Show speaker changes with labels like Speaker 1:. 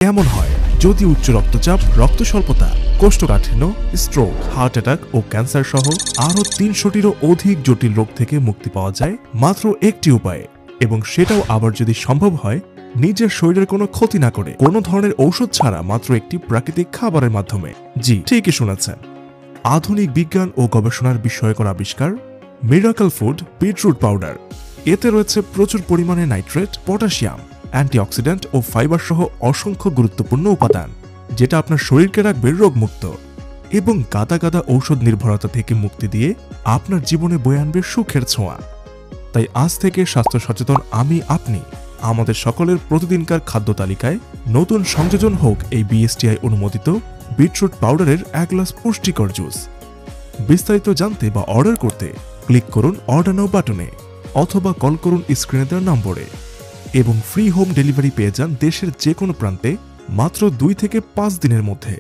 Speaker 1: এমন হয় যদি উচ্চ রক্তচাপ, রক্ত স্বল্পতা, কোষ্ঠকাঠিন্য, স্ট্রোক, হার্ট অ্যাটাক ও ক্যান্সার সহ আরও ৩০০টিরও অধিক জটিল রোগ থেকে মুক্তি পাওয়া যায় মাত্র একটি উপায়ে, এবং সেটাও আবার যদি সম্ভব হয় নিজের শরীরের কোনো ক্ষতি না করে, কোনো ধরনের ঔষধ ছাড়া, মাত্র একটি প্রাকৃতিক খাবারের মাধ্যমে। জি, ঠিকই শুনেছেন, আধুনিক বিজ্ঞান ও গবেষণার বিস্ময়কর আবিষ্কার মিরাকল ফুড বিটরুট পাউডার। এতে রয়েছে প্রচুর পরিমাণে নাইট্রেট, পটাশিয়াম, অ্যান্টিঅক্সিডেন্ট ও ফাইবার সহ অসংখ্য গুরুত্বপূর্ণ উপাদান, যেটা আপনার শরীরকে রাখবে রোগমুক্ত এবং গাদা গাদা ঔষধ নির্ভরতা থেকে মুক্তি দিয়ে আপনার জীবনে বয়ে আনবে সুখের ছোঁয়া। তাই আজ থেকে স্বাস্থ্য সচেতন আমি, আপনি, আমাদের সকলের প্রতিদিনকার খাদ্য তালিকায় নতুন সংযোজন হোক এই বিএসটিআই অনুমোদিত বিটরুট পাউডারের 1 গ্লাস পুষ্টিকর জুস। বিস্তারিত জানতে বা অর্ডার করতে ক্লিক করুন অর্ডার নাও বাটনে অথবা কল করুন স্ক্রিনে দেওয়া নম্বরে, এবং ফ্রি হোম ডেলিভারি পেয়ে যান দেশের যে কোনো প্রান্তে মাত্র 2 থেকে 5 দিনের মধ্যে।